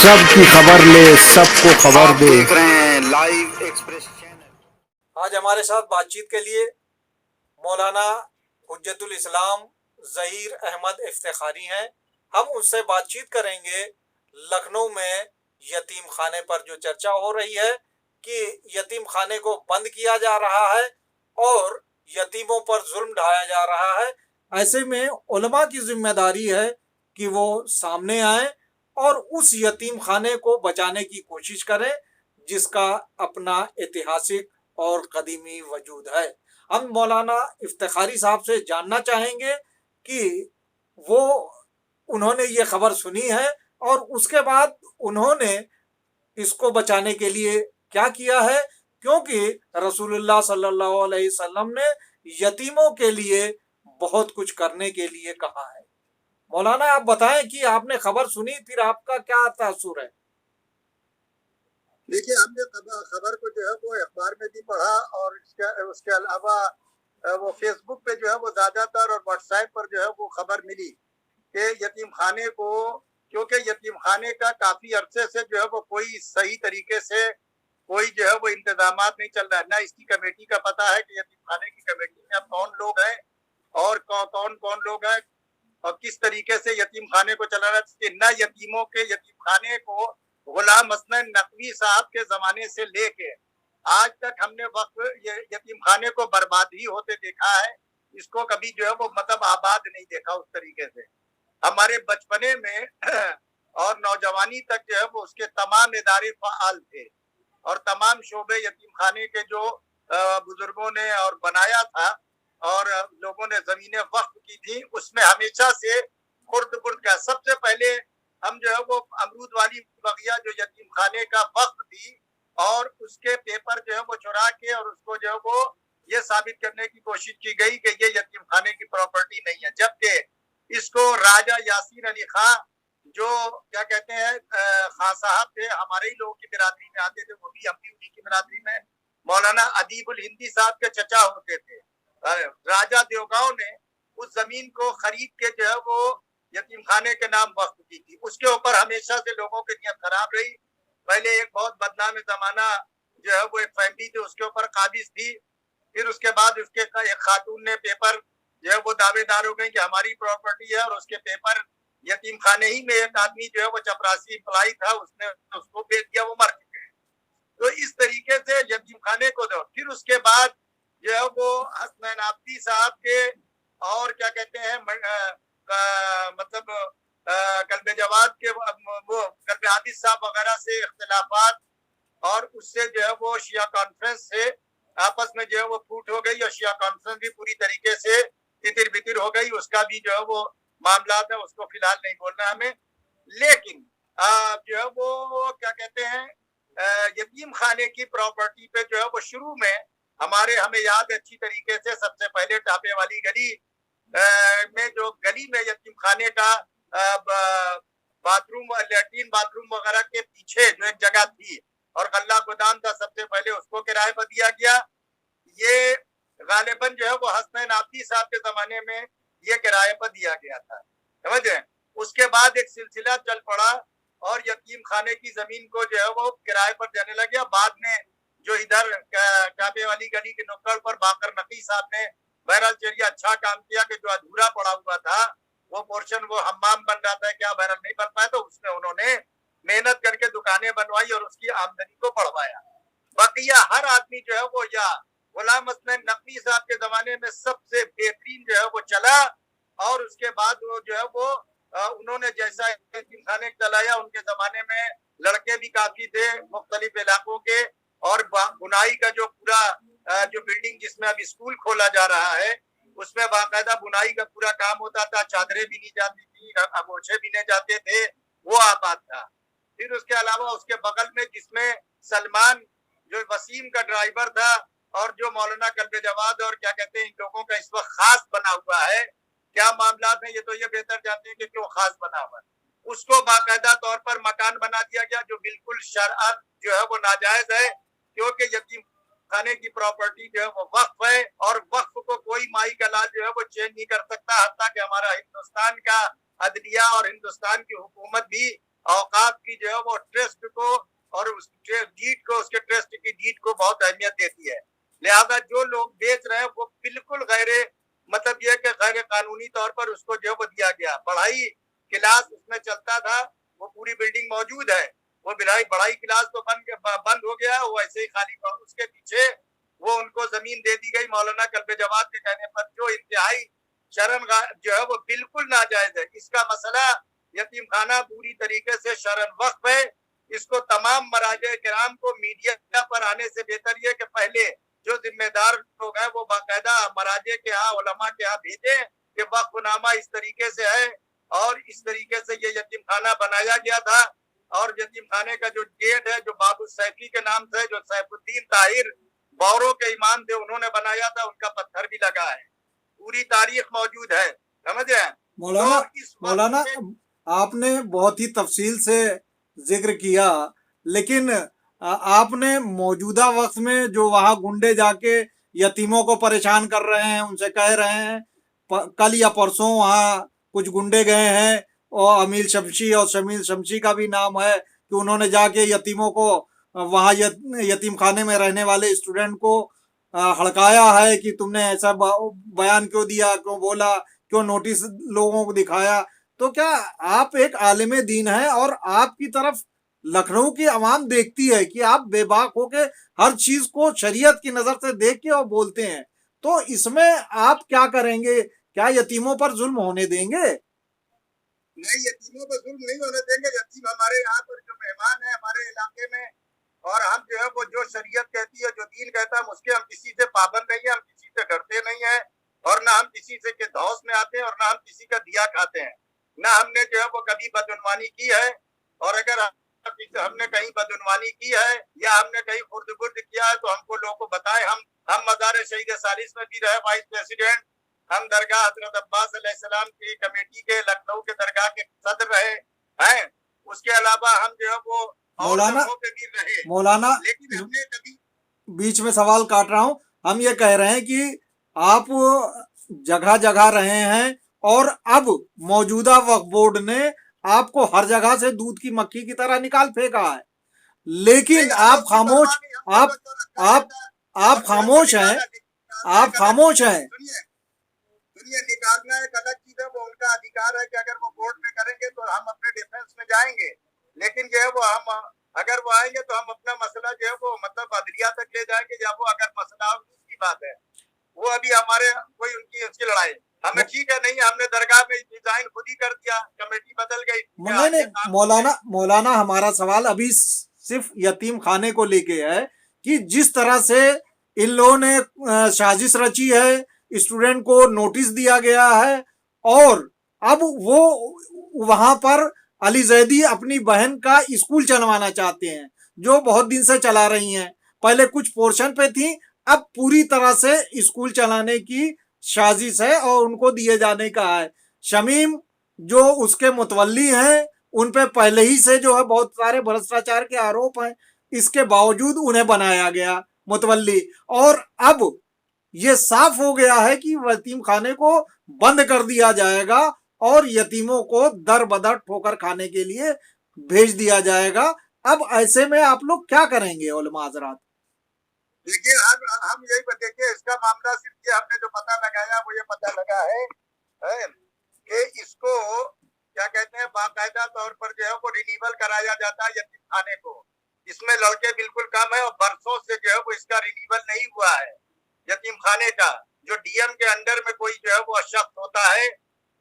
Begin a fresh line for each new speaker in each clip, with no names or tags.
सबकी खबर ले, सबको खबर
आप
दे।
देख रहे हैं लाइव एक्सप्रेस चैनल।
आज हमारे साथ बातचीत के लिए मौलाना हुज्जतुल इस्लाम ज़हीर अहमद इफ्तिखारी हैं। हम उससे बातचीत करेंगे लखनऊ में यतीम खाने पर जो चर्चा हो रही है कि यतीम खाने को बंद किया जा रहा है और यतीमों पर जुल्म ढाया जा रहा है। ऐसे में उलमा की जिम्मेदारी है कि वो सामने आए और उस यतीम खाने को बचाने की कोशिश करें जिसका अपना ऐतिहासिक और कदीमी वजूद है। हम मौलाना इफ्तिखारी साहब से जानना चाहेंगे कि वो उन्होंने ये खबर सुनी है और उसके बाद उन्होंने इसको बचाने के लिए क्या किया है, क्योंकि रसूलुल्लाह सल्लल्लाहु अलैहि वसल्लम ने यतीमों के लिए बहुत कुछ करने के लिए कहा है। मौलाना आप बताएं कि आपने खबर सुनी, फिर आपका क्या तासुर है?
देखिए, हमने खबर को जो है वो अखबार में भी पढ़ा और उसके अलावा वो फेसबुक पे जो है वो ज्यादातर और व्हाट्सएप पर जो है वो खबर मिली कि यतीम खाने को, क्योंकि यतीम खाने का काफी अरसे से जो है वो कोई सही तरीके से कोई जो है वो इंतजामात नहीं चल रहा है। ना इसकी कमेटी का पता है कि यतीम खाने की कमेटी में अब कौन लोग हैं और कौन कौन लोग हैं और किस तरीके से यतीम खाने को चलाना चाहिए। न यतीमों के यतीम खाने को गुलाम हसन नकवी साहब के जमाने से लेके आज तक हमने वक्त ये यतीम खाने को बर्बाद ही होते देखा है। इसको कभी जो है वो मतलब आबाद नहीं देखा उस तरीके से। हमारे बचपने में और नौजवानी तक जो है वो उसके तमाम इदारे फाल थे और तमाम शोबे यतीम खाने के जो बुजुर्गों ने और बनाया था और लोगों ने जमीनें वक्फ की थी, उसमें हमेशा से खुर्द बुर्द का सबसे पहले हम जो है वो अमरूद वाली बगिया जो यतीम खाने का वक्त थी और उसके पेपर जो है वो चुरा के और उसको जो है वो ये साबित करने की कोशिश की गई कि ये यतीम खाने की प्रॉपर्टी नहीं है, जबकि इसको राजा यासीन अली खां जो क्या कहते हैं खां साहब थे, हमारे ही लोगों की बिरादरी में आते थे, वो भी हम भी उन्हीं की बिरादरी में। मौलाना अदीबुल हिंदी साहब के चचा होते थे। राजा देवगांव ने उस जमीन को खरीद के जो है वो यतीम खाने के नाम वक्त की थी। उसके ऊपर हमेशा से लोगों की नीयत खराब रही। पहले एक बहुत बदनाम जमाना जो है वो एक फैमिली थी उसके ऊपर काबिज थी, फिर उसके बाद उसके एक खातून ने पेपर जो है वो दावेदार हो गए कि हमारी प्रॉपर्टी है और उसके पेपर यतीम खाने ही में एक आदमी जो है वो चपरासी इम्प्लाई था, उसने उसको बेच दिया, वो मर चुके हैं। तो इस तरीके से यतीम खाने को दो। फिर उसके बाद जो है वो हसनैन आबदी साहब के और क्या कहते हैं मतलब कल्बे जवाद के वो कल्बे आबिद साहब वगैरह से इख्तिलाफात और उससे जो है वो शिया कॉन्फ्रेंस से आपस में जो है वो फूट हो गई और शिया कॉन्फ्रेंस भी पूरी तरीके से तितिर बितिर हो गई। उसका भी जो है वो मामला है, उसको फिलहाल नहीं बोलना हमें। लेकिन जो है वो क्या कहते हैं यतीम खाने की प्रॉपर्टी पे जो है वो शुरू में हमें याद अच्छी तरीके से सबसे पहले टापे वाली गली में जो गली में यतीम खाने का बाथरूम लैट्रीन बाथरूम वगैरह के पीछे जो एक जगह थी और गल्ला गोदाम था, सबसे पहले उसको किराए पर दिया गया। ये गालिबन जो है वो हसनैन आबदी साहब के जमाने में ये किराए पर दिया गया था, समझ रहे हैं। उसके बाद एक सिलसिला चल पड़ा और यतीम खाने की जमीन को जो है वो किराए पर देने लगे। बाद में जो इधर काबे वाली गली के नुक्कड़ पर बाकर नकी साहब ने बहरहाल चलिए अच्छा काम किया कि जो अधूरा पड़ा हुआ था वो पोर्शन वो हम्माम बन रहा था, क्या बहरहाल नहीं बन पाया, तो उसमें उन्होंने मेहनत करके दुकानें बनवाई और उसकी आमदनी को बढ़वाया। बकिया हर आदमी जो है वो या गुलाम हसन नकवी साहब के जमाने में सबसे बेहतरीन जो है वो चला और उसके बाद वो जो है वो उन्होंने जैसा यतीम खाने चलाया, उनके जमाने में लड़के भी काफी थे मुख्तलिफ इलाकों के और बुनाई का जो पूरा जो बिल्डिंग जिसमें अब स्कूल खोला जा रहा है उसमें बाकायदा बुनाई का पूरा काम होता था, चादरें भी नहीं जाती थी, अगोछे भी नहीं जाते थे, वो आबाद था। फिर उसके अलावा उसके बगल में जिसमें सलमान जो वसीम का ड्राइवर था और जो मौलाना कल्बे जवाद और क्या कहते हैं इन लोगों का इस वक्त खास बना हुआ है, क्या मामला है ये तो ये बेहतर जानते हैं कि क्यों खास बना हुआ है। उसको बाकायदा तौर पर मकान बना दिया गया जो बिल्कुल शरअन जो है वो नाजायज है, क्योंकि यतीम खाने की प्रॉपर्टी जो है वो वक्फ है और वक्फ को कोई माई का लाल जो है वो चेंज नहीं कर सकता। हत्ता कि हमारा हिंदुस्तान का अदलिया और हिंदुस्तान की हुकूमत भी औकाफ की जो है वो ट्रस्ट को और उस डीड को, उसके ट्रस्ट की डीड को बहुत अहमियत देती है। लिहाजा जो लोग बेच रहे हैं वो बिल्कुल गैर, मतलब ये कि गैर कानूनी तौर पर उसको जो वो दिया गया। पढ़ाई क्लास उसमें चलता था, वो पूरी बिल्डिंग मौजूद है, वो पढ़ाई क्लास तो बंद हो गया, वो ऐसे ही खाली। उसके पीछे वो उनको जमीन दे दी गई मौलाना कल्बे जवाद के कहने पर, जो इंतहाई शरम जो है वो बिल्कुल नाजायज है। इसका मसला यतीम खाना पूरी तरीके से शरन वक्फ है। इसको तमाम मराजे किराम को मीडिया पर आने से बेहतर ये कि पहले जो जिम्मेदार लोग हैं वो बाकायदा मराजे के यहाँ, उलमा के यहाँ भेजे कि वक्फनामा इस तरीके से है और इस तरीके से ये यतीम खाना बनाया गया था। और यतीम खाने का जो गेट है, जो बाबू सैफी के नाम से, जो सैफुद्दीन ताहिर बौरों के इमाम थे, उन्होंने बनाया था, उनका पत्थर भी लगा है, पूरी तारीख मौजूद है। समझ रहे हैं
मौलाना?
तो इस
मौलाना, आपने बहुत ही तफसील से जिक्र किया, लेकिन आपने मौजूदा वक्त में जो वहाँ गुंडे जाके यतीमों को परेशान कर रहे हैं, उनसे कह रहे हैं, कल या परसों वहाँ कुछ गुंडे गए हैं और अमील शमशी और शमील शमशी का भी नाम है कि उन्होंने जाके यतीमों को वहाँ यतीम खाने में रहने वाले स्टूडेंट को हड़काया है कि तुमने ऐसा बयान क्यों दिया, क्यों बोला, क्यों नोटिस लोगों को दिखाया। तो क्या आप एक आलिम दीन है और आपकी तरफ लखनऊ की आवाम देखती है कि आप बेबाक होके हर चीज को शरीयत की नजर से देख के और बोलते हैं, तो इसमें आप क्या करेंगे? क्या यतीमों पर जुल्म होने देंगे?
नहीं, यतीमों पर जुल्म नहीं होने देंगे। यतीम हमारे यहाँ पर जो मेहमान है हमारे इलाके में, और हम जो है वो जो शरीयत कहती है, जो दीन कहता है, हम उसके हम किसी से पाबंद नहीं है, हम किसी से डरते नहीं है, और ना हम किसी से के धौस में आते हैं, और ना हम किसी का दिया खाते हैं, ना हमने जो है वो कभी बदउनवानी की है। और अगर हमने कहीं बदउनवानी की है या हमने कहीं खुर्द बुर्द किया है तो हमको लोगों को बताएं। हम मज़ार शहीद सालिस में भी रहे वाइस प्रेसिडेंट, हम दरगाह हजरत अब्बास अलैहिस्सलाम की कमेटी के लखनऊ के दरगाह के सदर रहे हैं। उसके अलावा हम जो है वो
मौलाना,
पे भी रहे,
मौलाना
लेकिन हमने कभी
बीच में सवाल काट रहा हूं, हम ये कह रहे हैं कि आप जगह जगह रहे हैं और अब मौजूदा वक्फ बोर्ड ने आपको हर जगह से दूध की मक्खी की तरह निकाल फेंका है, लेकिन आप खामोश, आप आप आप खामोश हैं, आप खामोश हैं।
सुनिए, निकालना एक अलग चीज है, वो उनका अधिकार है कि अगर वो बोर्ड में करेंगे तो हम अपने डिफेंस में जाएंगे, लेकिन जो है वो हम अगर वो आएंगे तो हम अपना मसला जो है वो मतलब अदलिया तक ले जाएंगे, या वो अगर मसला दूसरी बात है, वो अभी हमारे कोई उसकी लड़ाई हमें ठीक है नहीं, हमने दरगाह में डिजाइन खुद ही कर दिया, कमेटी बदल गई।
नहीं, मौलाना हमारा सवाल अभी सिर्फ यतीम खाने को लेके है कि जिस तरह से इन लोगों ने साजिश रची है, स्टूडेंट को नोटिस दिया गया है, और अब वो वहां पर अली जैदी अपनी बहन का स्कूल चलवाना चाहते हैं, जो बहुत दिन से चला रही हैं। पहले कुछ पोर्शन पे थी, अब पूरी तरह से स्कूल चलाने की साजिश है और उनको दिए जाने का है। शमीम जो उसके मुतवल्ली हैं, उन पे पहले ही से जो है बहुत सारे भ्रष्टाचार के आरोप हैं, इसके बावजूद उन्हें बनाया गया मुतवल्ली, और अब ये साफ हो गया है कि यतीम खाने को बंद कर दिया जाएगा और यतीमों को दर बदर ठोकर खाने के लिए भेज दिया जाएगा। अब ऐसे में आप लोग क्या करेंगे उलमा हज़रात?
देखिए, हम यही देखिए, इसका मामला सिर्फ ये हमने जो पता लगाया वो ये पता लगा है कि इसको क्या कहते हैं, बाकायदा तौर पर जो है वो रिन्यूअल कराया जाता है यतीम खाने को। इसमें लड़के बिल्कुल कम है और बरसों से जो है वो इसका रिन्यूअल नहीं हुआ है यतीम खाने का। जो डीएम के अंडर में कोई जो है वो शख्स होता है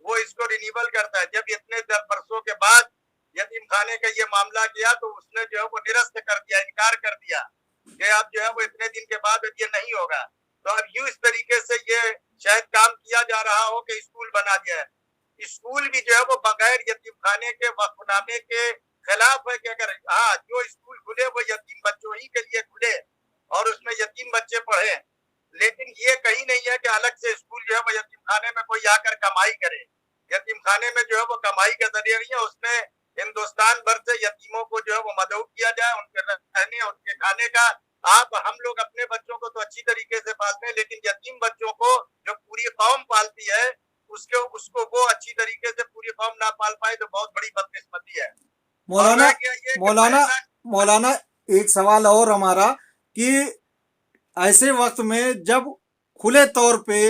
वो इसको रिन्यूअल करता है। जब इतने बरसों के बाद यतीम खाने का ये मामला किया तो उसने जो है वो निरस्त कर दिया, इनकार कर दिया कि अब जो है वो इतने दिन के बाद अब ये नहीं होगा। तो अब यूं इस तरीके से ये शायद काम किया जा रहा हो कि स्कूल बना दिया है। स्कूल भी जो है वो बगैर यतीम खाने के वक्फनामे के खिलाफ है कि अगर जो स्कूल खुले वो यतीम बच्चों ही के लिए खुले और उसमें यतीम बच्चे पढ़े, लेकिन ये कहीं नहीं है कि अलग से स्कूल जो है वो यतीम खाने में कोई आकर कमाई करे। यतीम खाने में जो है वो कमाई का जरिया नहीं है, उसमें हिंदुस्तान भर से यतीमों को जो है वो मदद किया जाए, उनके रहने उनके खाने का। हम लोग अपने बच्चों को तो अच्छी तरीके से पालते हैं, लेकिन यतीम बच्चों को जो पूरी कौम पालती है उसको वो अच्छी तरीके से पूरी कौम ना पाल पाए तो बहुत बड़ी बदकिस्मती है।
मौलाना
रह गया ये कि
मौलाना
पैसा
मौलाना एक सवाल और हमारा कि ऐसे वक्त में जब खुले तौर पे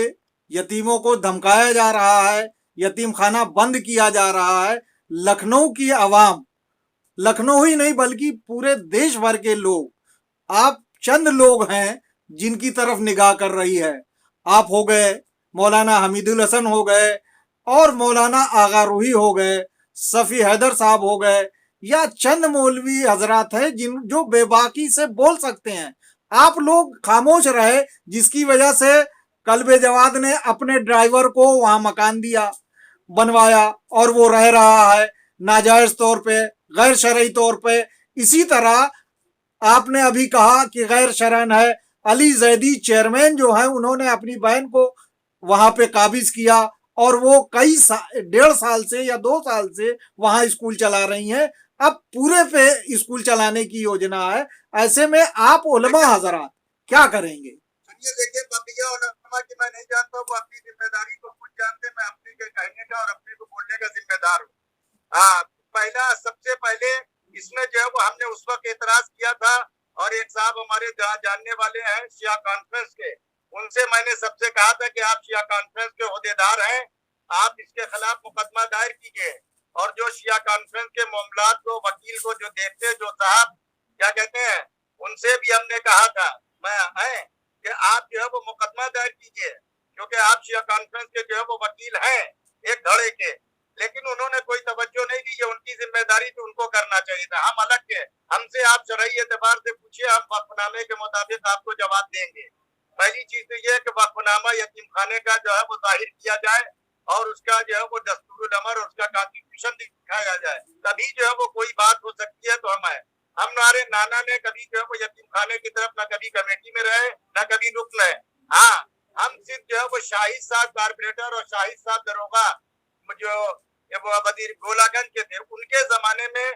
यतीमों को धमकाया जा रहा है, यतीम खाना बंद किया जा रहा है, लखनऊ की आवाम, लखनऊ ही नहीं बल्कि पूरे देश भर के लोग, आप चंद लोग हैं जिनकी तरफ निगाह कर रही है। आप हो गए, मौलाना हमीदुल हसन हो गए, और मौलाना आगा रूही हो गए, सफ़ी हैदर साहब हो गए, या चंद मौलवी हजरात हैं जिन जो बेबाकी से बोल सकते हैं। आप लोग खामोश रहे, जिसकी वजह से कल्बे जवाद ने अपने ड्राइवर को वहां मकान दिया, बनवाया, और वो रह रहा है नाजायज तौर पे, गैर शरई तौर पे। इसी तरह आपने अभी कहा कि गैर शरन है, अली जैदी चेयरमैन जो है उन्होंने अपनी बहन को वहां पे काबिज किया, और वो कई 1.5 साल से या 2 साल से वहां स्कूल चला रही हैं। अब पूरे पे स्कूल चलाने की योजना है। ऐसे में आप उलमा हजरात क्या करेंगे?
सुनिए, देखिए, बबिया उलमा की मैं नहीं जानता, वो अपनी जिम्मेदारी को खुद जानते, मैं अपने के कहने का और अपने को बोलने का जिम्मेदार हूँ। हाँ, पहला सबसे पहले इसमें जो है वो हमने उस वक्त एतराज किया था, और एक साहब हमारे जानने वाले हैं शिया कॉन्फ्रेंस के, उनसे मैंने सबसे कहा था कि आप शिया कॉन्फ्रेंस के ओहदेदार हैं, आप इसके खिलाफ मुकदमा दायर कीजिए। और जो शिया कॉन्फ्रेंस के मामलात को, वकील को जो देखते, जो साहब क्या कहते हैं, उनसे भी हमने कहा था मैं है कि आप जो है वो मुकदमा दायर कीजिए, क्योंकि आप शिया कॉन्फ्रेंस के जो है वो वकील हैं एक धड़े के। लेकिन उन्होंने कोई तवज्जो नहीं दी, ये उनकी जिम्मेदारी थी, उनको करना चाहिए था। हम अलग के, हमसे आप शरई एतबार से पूछिए, हम वक्फनामे के मुताबिक आपको जवाब देंगे। पहली चीज तो ये कि वक्फनामा यतीम खाने का जो है वो जाहिर किया जाए, और उसका जो है वो दस्तूरुल अमर और उसका कॉन्स्टिट्यूशन दिखाया जाए, तभी जो है वो कोई बात हो सकती है। तो हमारे नाना ने कभी जो है वो यतीम खाने की तरफ न कभी कमेटी में रहे, न कभी रुकन है। हाँ, हम सिर्फ जो है वो शाहिद साहब कारपोरेटर और शाहिद साहब दरोगा जो वो वजीर गोलागंज के थे, उनके जमाने में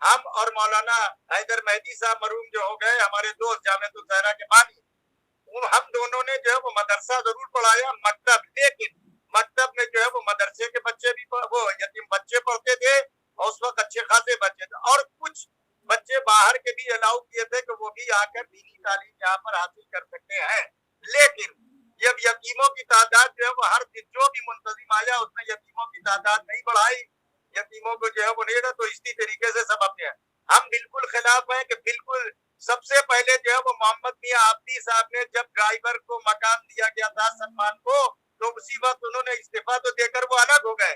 हम और मौलाना हैदर मेहदी साहब मरूम जो हो गए, हमारे दोस्त जामिअतुल ज़हरा के बानी, हम दोनों ने जो है वो मदरसा जरूर पढ़ाया, मकतब, लेकिन मकतब में जो है वो मदरसे के बच्चे भी, वो यतीम बच्चे पढ़ते थे, और उस वक्त अच्छे खासे बच्चे थे, और कुछ बच्चे बाहर के भी अलाउ किए थे कि वो भी आकर दीनी तालीम यहाँ पर हासिल कर सकते हैं। लेकिन जब यतीमों की तादाद जो है वो हर दिन जो भी मुंतजिम आया उसने यतीमों की तादाद नहीं बढ़ाई, यतीमों को जो है वो नहीं रहा, तो इसी तरीके से सब अपने हम बिल्कुल खिलाफ हैं कि बिल्कुल सबसे पहले जो है वो मोहम्मद मियां आबदी साहब ने जब ड्राइवर को मकान दिया गया था सलमान को, तो उसी वक्त उन्होंने इस्तीफा तो देकर वो अलग हो गए।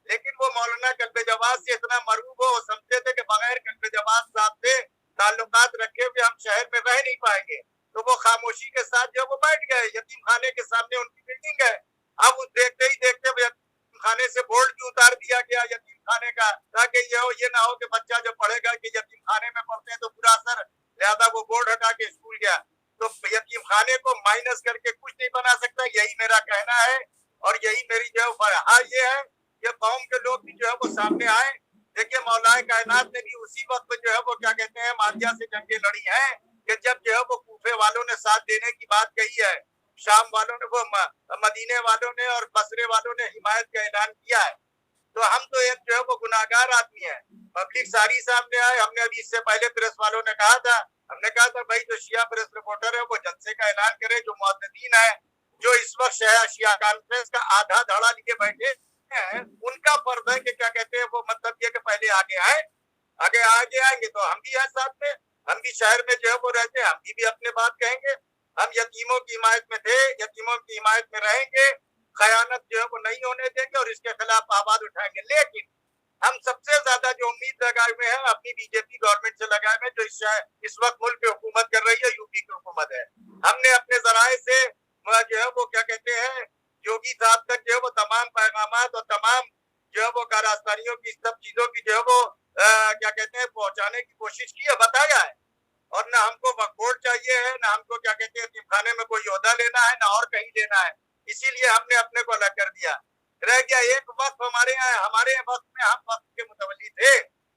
लेकिन वो मौलाना कल्बे जवाद से इतना मरूब हो, वो समझते थे कि बगैर कल्बे जवाद साहब से ताल्लुकात रखे हुए हम शहर में रह नहीं पाएंगे, तो वो खामोशी के साथ जो वो बैठ गए। यतीम खाने के सामने उनकी बिल्डिंग है, अब उस देखते ही देखते यतीम खाने से बोर्ड भी उतार दिया गया यतीम खाने का, ताकि ये ना हो कि बच्चा जो पढ़ेगा कि यतीम खाने में पढ़ते हैं तो बुरा असर, लिहाजा वो बोर्ड हटा के स्कूल गया। तो यतीम खाने को माइनस करके कुछ नहीं बना सकता, यही मेरा कहना है, और यही मेरी जो हाँ ये है कि कौम के लोग भी जो है वो सामने आए। देखिए, मौलाए कायनात ने भी उसी वक्त जो है वो क्या कहते हैं मारिया से जंगें लड़ी हैं कि जब जो है वो कूफे वालों ने साथ देने की बात कही है, शाम वालों ने, वो मदीने वालों ने और बसरे वालों ने हिमायत का ऐलान किया है। तो हम तो एक जो है वो गुनाहगार आदमी है, पब्लिक सारी सामने आए। हमने अभी इससे पहले प्रेस वालों ने कहा था, हमने कहा था भाई जो शिया प्रेस रिपोर्टर है वो जलसे का ऐलान करे, जो मुअद्दिन है, जो इस वक्त शिया कॉन्फ्रेंस का आधा धड़ा लिए बैठे हैं, उनका फर्ज है कि क्या कहते हैं वो, मतलब ये कि पहले आगे आए, आगे आएंगे तो हम भी हैं साथ में, हम भी शहर में जो है वो रहते हैं, हम भी अपने बात कहेंगे। हम यतीमों की हिमायत में थे, यतीमों की हिमायत में रहेंगे, खयानत जो है वो नहीं होने देंगे और इसके खिलाफ आवाज उठाएंगे। लेकिन हम सबसे ज्यादा जो उम्मीद लगाए हुए हैं अपनी बीजेपी गवर्नमेंट से लगाए हुए, जो इस वक्त मुल्क पे हुकूमत कर रही है, यूपी की हुकूमत है। हमने अपने जराए से जो है वो क्या कहते हैं योगी साहब तक जो है वो तमाम पैगामात और तमाम जो है वो कारस्तानियों की सब चीजों की जो है वो क्या कहते हैं पहुंचाने की कोशिश की है, बताया है। और ना हमको वोट चाहिए है, ना हमको क्या कहते हैं यतीमखाने में कोई ओहदा लेना है, ना और कहीं लेना है। इसीलिए हमने अपने को अलग कर दिया। रह गया एक वक्त हमारे यहाँ, हमारे वक्त में हम वक्त के मुतवल्ली थे,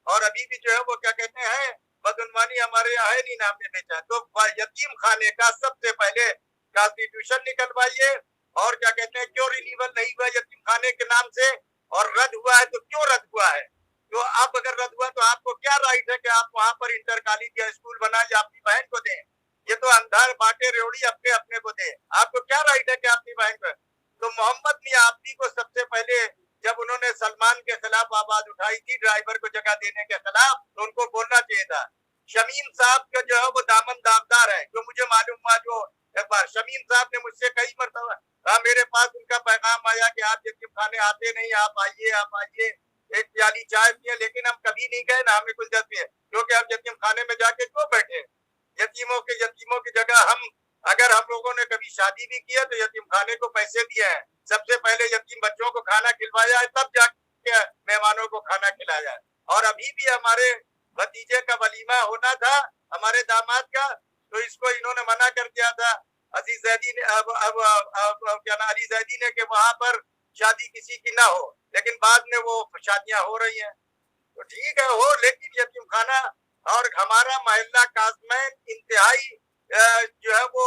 और अभी भी जो है वो क्या कहते हैं बदउनवानी हमारे यहाँ है नहीं, नाम ने बेचा। तो यतीम खाने का सबसे पहले कॉन्स्टिट्यूशन निकलवाइए, और क्या कहते हैं क्यों रिन्यूअल नहीं हुआ यतीम खाने के नाम से, और रद्द हुआ है तो क्यों रद्द हुआ है, तो अब अगर रद्द हुआ तो आपको क्या राइट है कि आप वहां पर इंटर कॉलेज या स्कूल बनाए या अपनी बहन को दें? ये तो अंधार बांटे रेवड़ी अपने अपने को दें। आपको क्या राइट है कि अपनी बहन को? तो मोहम्मद मियां आबदी को सबसे पहले जब उन्होंने सलमान के खिलाफ आवाज उठाई थी ड्राइवर को जगह देने के खिलाफ, तो उनको बोलना चाहिए था। शमीम साहब का जो है वो दामन दागदार है, जो मुझे मालूम हुआ, जो एक बार शमीम साहब ने मुझसे कई मरतबा मेरे पास उनका पैगाम आया कि आप यतीम खाने आते नहीं, आप आइए एक प्याली चाय पिए, लेकिन हम कभी नहीं गए ना हमें कुछ है, क्योंकि हम यतीम खाने में जाके क्यों बैठे? यतीमों की जगह अगर हम लोगों ने कभी शादी भी किया तो यतीम खाने को पैसे दिए हैं, सबसे पहले यतीम बच्चों को खाना खिलवाया है, तब जाके मेहमानों को खाना खिलाया है। और अभी भी हमारे भतीजे का वलीमा होना था, हमारे दामाद का, तो इसको इन्होंने मना कर दिया था अजीज जैदी ने, अब क्या ना अली जैदी ने, कि वहां पर शादी किसी की ना हो, लेकिन बाद में वो शादियां हो रही हैं। तो ठीक है हो, लेकिन यतीम खाना और हमारा मोहल्ला काजमैन इंतहाई जो है वो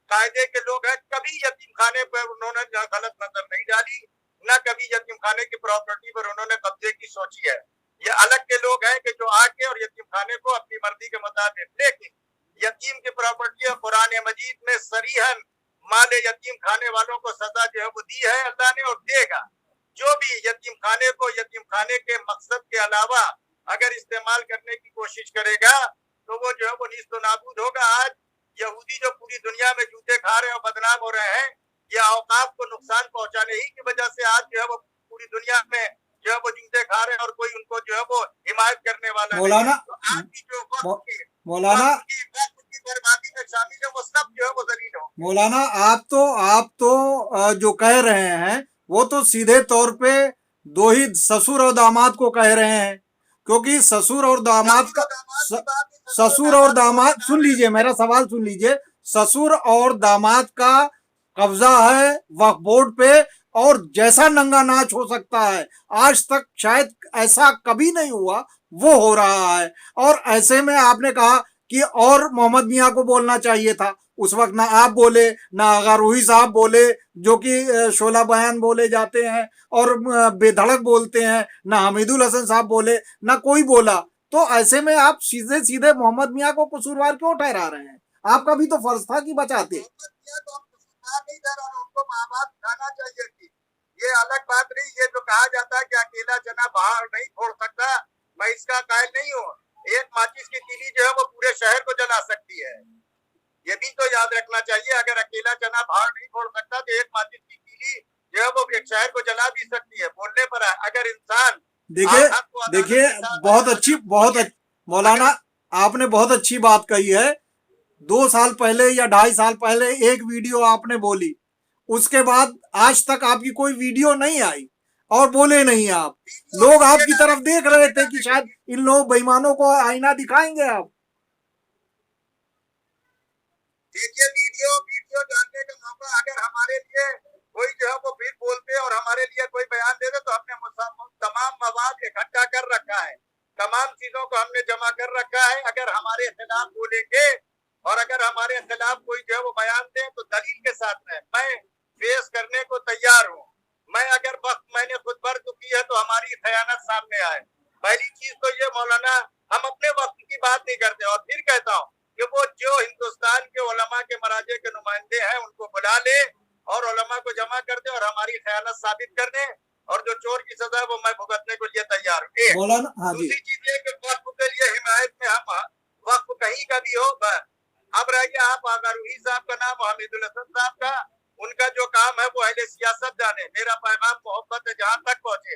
कायदे के लोग हैं, कभी यतीम खाने पर उन्होंने गलत नजर नहीं डाली, न कभी यतीम खाने की प्रॉपर्टी पर उन्होंने कब्जे की सोची है। ये अलग के लोग हैं कि जो आके और यतीम खाने को अपनी मर्जी के मुताबिक, लेकिन यतीम की प्रॉपर्टी कुरान मजीद में सरीहन माल यतीम खाने वालों को सजा जो है वो दी है अल्लाह ने, और देगा। जो भी यतीम खाने को यतीम खाने के मकसद के अलावा अगर इस्तेमाल करने की कोशिश करेगा तो वो जो है वो नीस्त नाबूद होगा। आज यहूदी जो पूरी दुनिया में जूते खा रहे हैं और बदनाम हो रहे हैं, ये औकाफ को नुकसान पहुंचाने ही की वजह से आज जो है वो पूरी दुनिया में जो है वो जूते खा रहे हैं और कोई उनको जो है वो हिमायत करने वाला
मौलाना
नहीं। तो आज की जो
मौलाना
वक्त की बर्बादी में शामिल है, वो सब जो है वो जलील हो।
मौलाना आप तो जो कह रहे हैं वो तो सीधे तौर पे दो ही ससुर और दामाद को कह रहे हैं, क्योंकि ससुर और दामाद का ससुर और दामाद, सुन लीजिए मेरा सवाल सुन लीजिए, ससुर और दामाद का कब्जा है वक्फ बोर्ड पे, और जैसा नंगा नाच हो सकता है आज तक शायद ऐसा कभी नहीं हुआ, वो हो रहा है। और ऐसे में आपने कहा कि और मोहम्मद मियां को बोलना चाहिए था, उस वक्त ना आप बोले ना आगा रूही साहब बोले, जो कि शोला बयान बोले जाते हैं और बेधड़क बोलते हैं, ना हमीदुल हसन साहब बोले, ना कोई बोला। तो ऐसे में आप सीधे सीधे मोहम्मद मियां को कसूरवार क्यों ठहरा रहे हैं? आपका भी तो फर्ज था कि बचाते।
उनको माँ बाप खाना चाहिए थी, ये अलग बात नहीं। ये तो कहा जाता है कि अकेला चना बाहर नहीं फोड़ सकता, मैं इसका कायल नहीं हूँ। एक माचिस की तीली जो है वो पूरे शहर को जला सकती है, ये भी तो याद रखना चाहिए। अगर अकेला चना बाहर नहीं फोड़ सकता तो एक माचिस की तीली जो है वो एक शहर को जला भी सकती है। बोलने पर अगर इंसान
देखिए मौलाना आपने बहुत अच्छी बात कही है। 2 साल पहले या 2.5 साल पहले एक वीडियो आपने बोली, उसके बाद आज तक आपकी कोई वीडियो नहीं आई और बोले नहीं आप। लोग आपकी तरफ देख रहे थे कि शायद इन लोग बेईमानों को आईना दिखाएंगे आप।
देखिए वीडियो जानने का मौका अगर हमारे लिए कोई जो है वो फिर बोलते और हमारे लिए कोई बयान दे दे, तो हमने तमाम मवाद इकट्ठा कर रखा है, तमाम चीजों को हमने जमा कर रखा है। अगर हमारे खिलाफ बोलेंगे और अगर हमारे खिलाफ कोई जो है वो बयान दे तो दलील के साथ में मैं फेस करने को तैयार हूँ। मैं अगर वक्त मैंने खुद भर चुकी है तो हमारी खयानत सामने आए। पहली चीज तो ये मौलाना, हम अपने वक्त की बात नहीं करते। और फिर कहता हूँ कि वो जो हिंदुस्तान के उलमा के मराजे के नुमाइंदे हैं उनको बुला ले और उलमा को जमा कर दे और हमारी खयानत साबित कर दे, और जो चोर की सजा वो मैं भुगतने को लिए तैयार हूँ। दूसरी चीज ये कि वक्फ के लिए हिमायत में हम वक्फ कहीं का भी हो। अब रह गया आप आगा रूही साहब का नाम, हमीदुल हसन साहब का, उनका जो काम है वो अहले सियासत जाने। मेरा पैगाम मोहब्बत है जहां तक पहुंचे।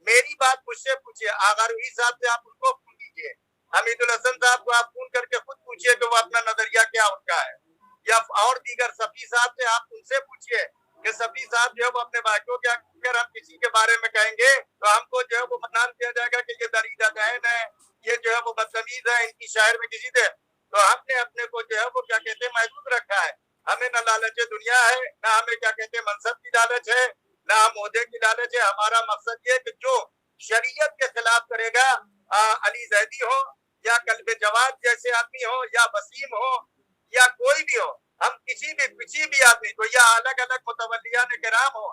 मेरी बात मुझसे पूछिए, आगा रूही साहब से आप उनको फोन कीजिए, हमीदुल हसन साहब को आप फोन करके खुद पूछिए कि वो अपना नजरिया क्या उनका है, या और दीगर सफी साहब से आप उनसे पूछिए कि सफी साहब जो है वो अपने भाइयों के अगर हम किसी के बारे में कहेंगे तो हमको जो है वो नाम दिया जाएगा कि ये दरीदा दहन है, ये जो है वो बदतमीज है, इनकी शायर में किसी से। तो हमने अपने को जो है वो क्या कहते हैं महसूस रखा है। हमें न लालच दुनिया है, ना हमें क्या कहते हैं मनसब की लालच है, ना हम ओहदे की लालच है। हमारा मकसद ये कि जो शरीयत के खिलाफ करेगा, अली जैदी हो या कल्बे जवाद जैसे आदमी हो या वसीम हो या कोई भी हो, हम किसी भी आदमी को, या अलग अलग मुतवल्लियान किराम हो,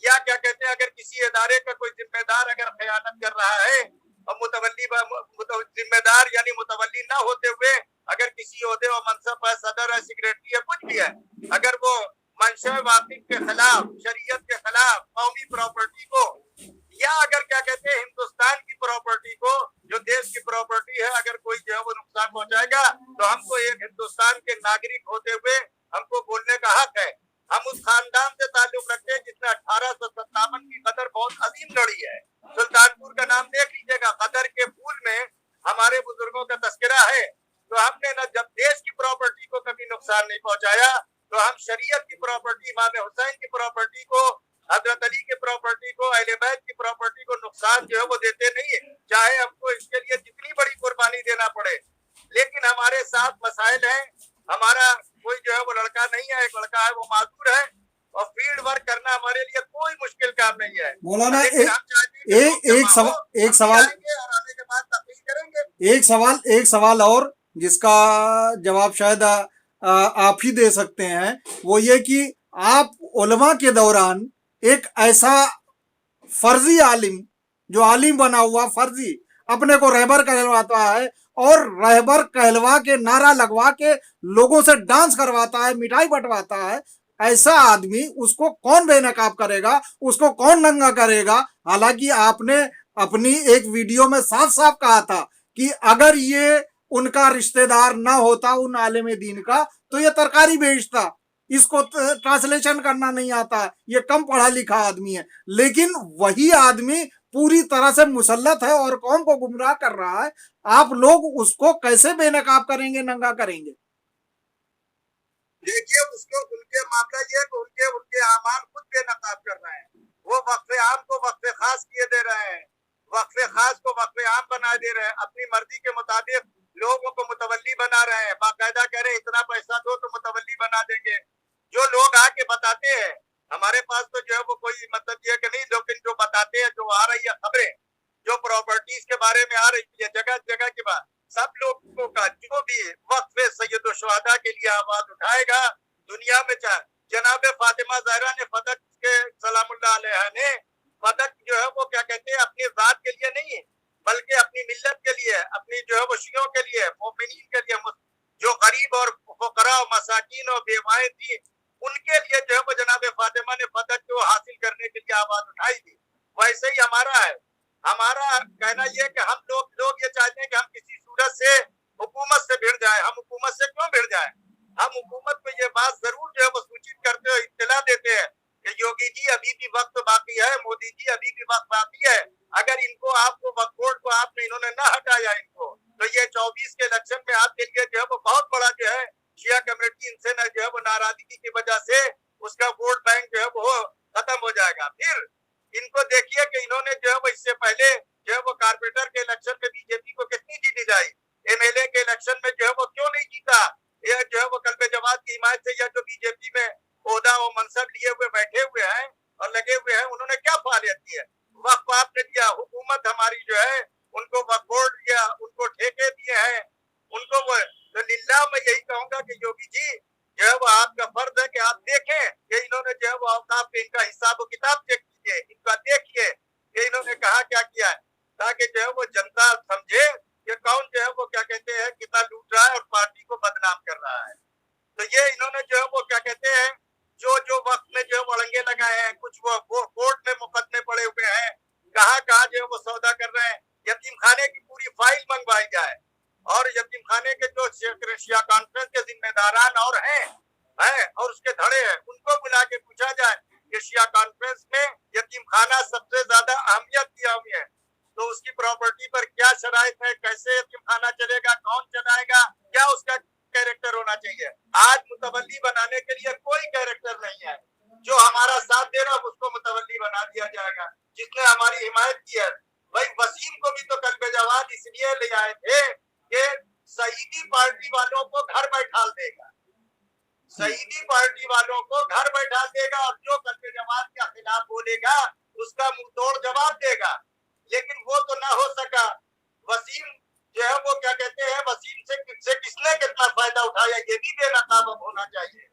या क्या कहते हैं अगर किसी इदारे का कोई जिम्मेदार अगर खयानत कर रहा है जिम्मेदार यानी मुतवल्ली ना होते हुए अगर किसी ओहदे और मनसब है, सदर है, सेक्रेटरी है, कुछ भी है, अगर वो मंशा वाकिफ के खिलाफ, शरीयत के खिलाफ कौमी प्रॉपर्टी को या अगर क्या कहते हैं हिंदुस्तान की प्रॉपर्टी को, जो देश की प्रॉपर्टी है, अगर कोई जो है वो नुकसान पहुंचाएगा तो हमको एक हिंदुस्तान के नागरिक होते हुए हमको बोलने का हक है। हम उस खानदान से ताल्लुक रखते हैं जिसने 1857 की कदर बहुत अजीम लड़ी है। सुल्तानपुर का नाम देख लीजिएगा, कदर के फूल में हमारे बुजुर्गों का तस्करा है। तो हमने ना जब देश की प्रॉपर्टी को कभी नुकसान नहीं पहुंचाया, तो हम शरीयत की प्रॉपर्टी, इमाम हुसैन की प्रॉपर्टी को, हजरत अली की प्रॉपर्टी को, अहले बैत की प्रॉपर्टी को नुकसान जो है वो देते नहीं, चाहे हमको इसके लिए जितनी बड़ी कुर्बानी देना पड़े। लेकिन हमारे साथ मसाइल हैं, हमारा कोई जो है वो लड़का नहीं है, एक लड़का है वो माजूर है, और फील्ड वर्क करना हमारे लिए कोई मुश्किल काम नहीं है।
मौलाना
लेकिन हम चाहते हैं कि लोग
एक
जमा हो,
सवाल
हम आएंगे और आने के बाद तकलीफ करेंगे।
एक सवाल और जिसका जवाब शायद आप ही दे सकते हैं, वो ये कि आप उलमा के दौरान एक ऐसा फर्जी आलिम, जो आलिम बना हुआ फर्जी अपने को रहबर कहलवाता है और रहबर कहलवा के नारा लगवा के लोगों से डांस करवाता है, मिठाई बंटवाता है, ऐसा आदमी उसको कौन बेनकाब करेगा, उसको कौन नंगा करेगा। हालांकि आपने अपनी एक वीडियो में साफ साफ कहा था कि अगर ये उनका रिश्तेदार ना होता उन आलिम दीन का, तो ये तरकारी बेचता, इसको ट्रांसलेशन करना नहीं आता, ये कम पढ़ा लिखा आदमी है। लेकिन वही आदमी पूरी तरह से मुसल्लत है और कौम को गुमराह कर रहा है, आप लोग उसको कैसे बेनकाब करेंगे, नंगा करेंगे?
देखिए, उसको उनके मामला ये है कि उनके उनके आमान खुद बेनकाब कर रहे हैं। वो वक्फे आम को वक्फे खास किए दे रहे हैं, वक्फे खास को वक्फे आम बना दे रहे हैं, अपनी मर्जी के मुताबिक लोगों को मुतवल्ली बना रहे हैं। बाकायदा कह रहे हैं इतना पैसा दो तो मुतवल्ली बना देंगे। जो लोग आके बताते हैं, हमारे पास तो जो है वो कोई मतलब ये कि नहीं, लेकिन जो बताते हैं, जो आ रही है खबरें, जो प्रॉपर्टीज के बारे में आ रही है जगह जगह की बात, सब लोगों का जो भी वक्फ सैयद शुहदा के लिए आवाज उठाएगा दुनिया में, चाहे जनाब फातिमा ज़हरा ने फदक के सलामुल्लाह अलैहा ने फदक जो है वो क्या कहते हैं अपनी जात के लिए नहीं, बल्कि अपनी मिल्लत के लिए, अपनी जो है वो शियों के लिए, मोमिनीन के लिए, जो गरीब और फुकरा और मसाकीन और बेवाएं थी, उनके लिए जो है वो जनाब फातिमा ने फदक को हासिल करने के लिए आवाज उठाई थी। वैसे ही हमारा है, हमारा कहना यह कि हम लोग ये चाहते हैं कि हम किसी सूरत से हुकूमत से भिड़ जाए। हम हुकूमत से क्यों भिड़ जाए? हम हुकूमत को ये बात जरूर जो है वो सूचित करते हो, इत्तला देते हैं कि योगी जी अभी भी वक्त बाकी है, मोदी जी अभी भी वक्त बाकी है। अगर इनको आपको वक्फ बोर्ड को आपने इन्होंने न हटाया इनको, तो ये 24 के इलेक्शन में आपके लिए जो है वो बहुत बड़ा जो है शिया कम्युनिटी इनसे न जो है वो नाराजगी की वजह से उसका वोट बैंक जो है वो खत्म हो जाएगा। फिर इनको देखिए कि इन्होंने जो है वो इससे पहले जो है वो कारपोरेटर के इलेक्शन में बीजेपी को कितनी जीती जाई, एमएलए के इलेक्शन में जो है वो क्यों नहीं जीता। ये जो है वो कल्बे जमात की हिमायत से या जो बीजेपी में ओहदा और मनसब लिए हुए बैठे हुए हैं और लगे हुए हैं, उन्होंने क्या फालियत की है? वक्फ आपने दिया, हुकूमत हमारी जो है उनको वक्फ बोर्ड दिया, उनको ठेके दिए हैं, उनको वो, तो लिल्लाह मैं यही कहूंगा कि योगी जी जो है वो आपका फर्ज है कि आप देखें कि इन्होंने जो है वो औकाफ पे इनका हिसाब किताब चेक कीजिए, इनका देखिए कि इन्होंने कहा क्या किया है, ताकि जो है वो जनता समझे कि कौन जो है वो क्या कहते हैं कितना लूट रहा है और पार्टी को बदनाम कर रहा है। तो ये इन्होंने जो है वो क्या कहते हैं जो वक्त में जो है वो अड़ंगे लगाए हैं, कुछ वो कोर्ट में मुकदमे पड़े हुए हैं, कहाँ जो है वो सौदा कर रहे हैं। यतीम खाने की पूरी फाइल मंगवाई जाए और यतीम खाने के जो शिया कॉन्फ्रेंस के जिम्मेदारान और हैं और उसके धड़े हैं, उनको बुला के पूछा जाए कि शिया कॉन्फ्रेंस में यतीम खाना सबसे ज्यादा अहमियत दिया हुई है, तो उसकी प्रॉपर्टी पर क्या शराइत है, कैसे यतीम खाना चलेगा, कौन चलाएगा, क्या उसका कैरेक्टर होना चाहिए। आज मुतवल्ली बनाने के लिए कोई कैरेक्टर नहीं है, जो हमारा साथ दे रहा है उसको मुतवल्ली बना दिया जाएगा, जिसने हमारी हिमायत की है। भाई वसीम को भी तो कल्बे जवाद इसलिए ले आए थे कि शहीदी पार्टी वालों को घर बैठाल देगा, शहीदी पार्टी वालों को घर बैठाल देगा और जो कल्बे जवाद के खिलाफ बोलेगा उसका मुंह तोड़ जवाब देगा। लेकिन वो तो ना हो सका। वसीम जो है वो क्या कहते हैं, वसीम से किसने कितना फायदा उठाया ये भी बेनकाब होना चाहिए।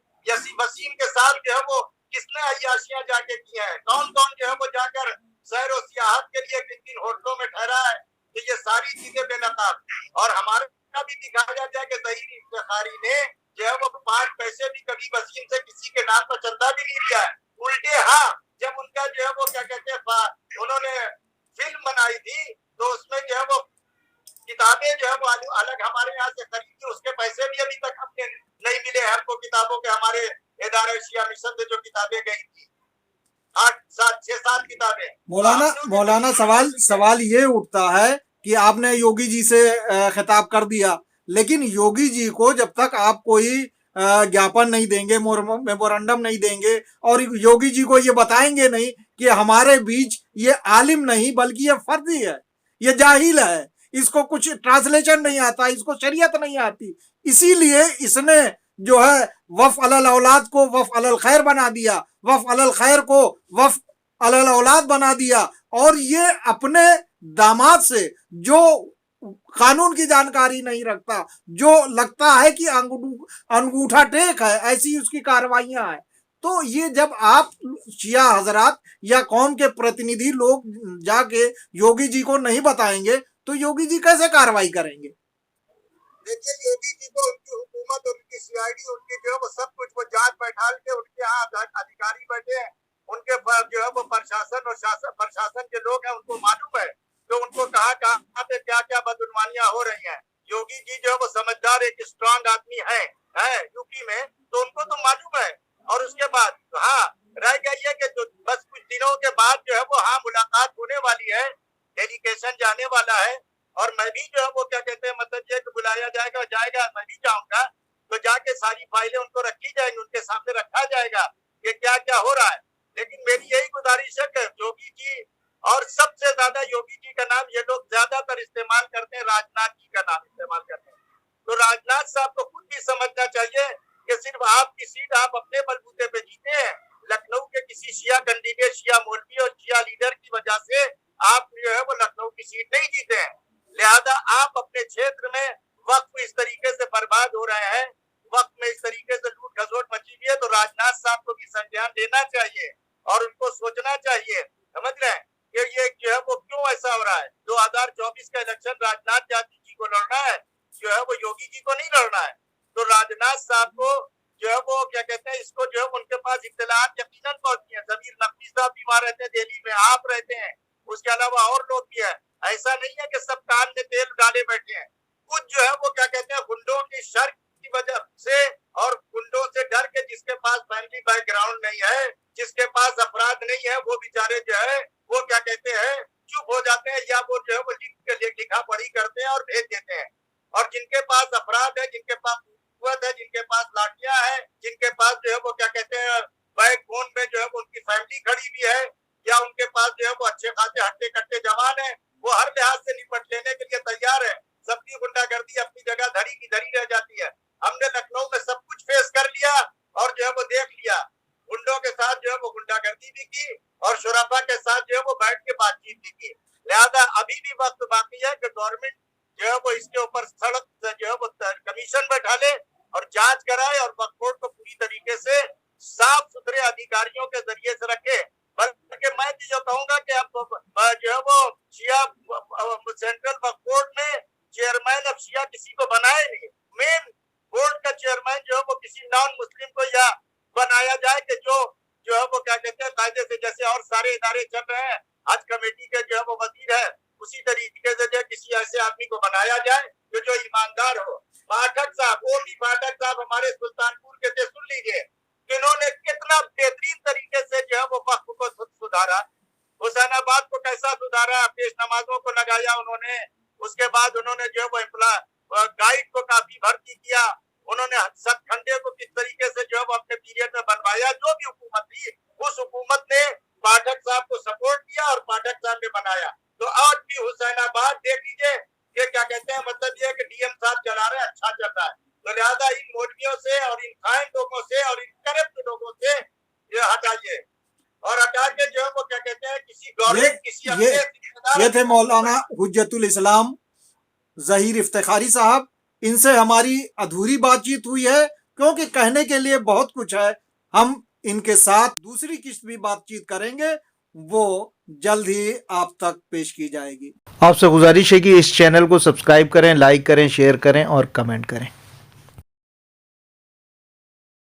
वसीम के साथ जो है वो किसने अय्याशियां जाके की है, कौन कौन जो है वो जाकर सैर और सियाहत के लिए किन किन होटलों में ठहरा है, तो ये अलग हमारे यहाँ से खरीदी, उसके पैसे भी अभी तक हमने नहीं मिले हैं हमको किताबों के। हमारे इदारे शिया मिशन से जो किताबें गई थी 8-7-6-7 किताबें।
मौलाना सवाल ये उठता है कि आपने योगी जी से खिताब कर दिया, लेकिन योगी जी को जब तक आप कोई ज्ञापन नहीं देंगे, मेमोरेंडम नहीं देंगे और योगी जी को ये बताएंगे नहीं कि हमारे बीच ये आलिम नहीं बल्कि ये फर्जी है, ये जाहिल है, इसको कुछ ट्रांसलेशन नहीं आता, इसको शरीयत नहीं आती, इसीलिए इसने जो है वफ अलल औलाद को वफ अलल खैर बना दिया, वफ अलल खैर को वफ अलल औलाद बना दिया, और ये अपने दामाद से जो कानून की जानकारी नहीं रखता, जो लगता है कि अंगूठा टेक है, ऐसी उसकी कार्रवाइयां हैं। तो ये जब आप शिया हजरात या कौम के प्रतिनिधि लोग जाके योगी जी को नहीं बताएंगे तो योगी जी कैसे कार्रवाई करेंगे?
देखिए, योगी जी को उनकी हुकूमत, उनकी सीआईडी, उनकी जो है वो सब कुछ, वो जांच बैठाल के उनके यहाँ अधिकारी बैठे हैं, उनके जो है वो प्रशासन और प्रशासन के लोग हैं, उनको मालूम है तो उनको कहाँ पे क्या क्या बदगुमानियां हो रही हैं। योगी जी जो है वो समझदार, एक स्ट्रांग आदमी है यूपी में, तो उनको तो मालूम है। और उसके बाद हाँ रह गई है कि जो बस कुछ दिनों के बाद जो है वो हाँ मुलाकात होने वाली है, डेलीगेशन जाने वाला है, और मैं भी जो है वो क्या कहते हैं मतलब ये बुलाया जाएगा, मैं भी जाऊंगा, तो जाके सारी फाइलें उनको रखी जाएंगी, उनके सामने रखा जाएगा कि क्या क्या हो रहा है। लेकिन मेरी यही गुजारिश है कि योगी जी, और सबसे ज्यादा योगी जी का नाम ये लोग ज्यादातर इस्तेमाल करते हैं, राजनाथ जी का नाम इस्तेमाल करते हैं। तो राजनाथ साहब को खुद भी समझना चाहिए कि सिर्फ आपकी सीट आप अपने बलबूते पे जीते हैं, लखनऊ के किसी शिया कैंडिडेट, शिया मौलवी और शिया लीडर की वजह से आप जो है वो लखनऊ की सीट नहीं जीते हैं। लिहाजा आप अपने क्षेत्र में वक्त इस तरीके से बर्बाद हो रहे हैं, वक्त में इस तरीके से लूट खसोट मची हुई है, तो राजनाथ साहब को भी संज्ञान लेना चाहिए और उनको सोचना चाहिए, समझ रहे हैं कि ये जो है वो क्यों ऐसा हो रहा है। 2024 का इलेक्शन राजनाथ जी को लड़ना है, जो है वो योगी जी को नहीं लड़ना है। तो राजनाथ साहब को जो है वो क्या कहते हैं, इसको जो है उनके पास इत्तलात यकीनन पहुंचती है। जमीर नकवी साहब भी वहां रहते हैं दिल्ली में, आप रहते हैं, उसके अलावा और लोग भी है। ऐसा नहीं है कि सब कान में तेल डाले बैठे हैं। कुछ जो है वो क्या कहते हैं गुंडों की शर की वजह से और गुंडों से डर के, जिसके पास फैमिली बैकग्राउंड नहीं है, जिसके पास अपराध नहीं है, वो बेचारे जो है वो क्या कहते हैं चुप हो जाते हैं, या वो जो है वो लिखा पढ़ी करते हैं और भेज देते हैं। और जिनके पास अपराध है, जिनके पास कुवत है, जिनके पास लाठियां है, जिनके पास जो है वो क्या कहते हैं बैकबोन में जो है वो उनकी फैमिली खड़ी भी है, या उनके पास जो है वो अच्छे खासे हट्टे कट्टे जवान है, वो हर लिहाज से निपट लेने के लिए तैयार है। सबकी गुंडागर्दी अपनी जगह धरी की धरी रह जाती है। हमने लखनऊ में सब कुछ फेस कर लिया और जो है वो देख लिया, गुंडों के साथ जो है वो गुंडागर्दी भी की और शुराफा के साथ जो है वो बैठ के बातचीत भी की। लिहाजा अभी भी वक्त बाकी है कि गवर्नमेंट जो है वो इसके ऊपर सड़क से जो है वो कमीशन बैठा ले और जांच कराए और वक्फ बोर्ड को पूरी तरीके से साफ सुथरे अधिकारियों के जरिए से रखे। बल्कि मैं जो कहूंगा कि अब जो है वो शिया सेंट्रल वक्फ बोर्ड में चेयरमैन अब शिया किसी को बनाए नहीं, मेन बोर्ड का चेयरमैन जो है वो किसी नॉन मुस्लिम को या बनाया जाए कि जो है वो क्या कहते हैं कायदे से, जैसे और सारे इदारे चल रहे हैं, हज कमेटी के जो है वो वजीर है, उसी तरीके से जो किसी ऐसे आदमी को बनाया जाए जो ईमानदार हो। पाठक साहब, ओमी पाठक साहब हमारे सुल्तानपुर के थे, सुन लीजिए इन्होंने कितना बेहतरीन तरीके से जो है वो वक्फ को सुधारा, हुसैनाबाद को कैसा सुधारा, पेश नमाजों को लगाया उन्होंने, उसके बाद उन्होंने जो है वो गाइड को काफी भर्ती किया, उन्होंने सतखंडे को किस तरीके से जो है वो अपने पीरियड में बनवाया। जो भी हुकूमत थी उस हुकूमत ने पाठक साहब को सपोर्ट किया और पाठक साहब ने बनाया। तो आज भी हुसैनाबाद देख लीजिए, ये क्या कहते हैं मतलब ये कि डीएम साहब चला रहे हैं, अच्छा चल रहा है। तो लिहाजा इन मौलवियों से और इन खाइन लोगों से और इन करप्ट लोगों से ये हटाइए और हटा के जो है वो क्या कहते हैं किसी गवर्नमेंट किसी
ये थे मौलाना हुज्जतुल इस्लाम ज़हीर इफ्तिखारी साहब। इनसे हमारी अधूरी बातचीत हुई है क्योंकि कहने के लिए बहुत कुछ है। हम इनके साथ दूसरी किस्त भी बातचीत करेंगे, वो जल्द ही आप तक पेश की जाएगी।
आपसे गुजारिश है कि इस चैनल को सब्सक्राइब करें, लाइक करें, शेयर करें और कमेंट करें।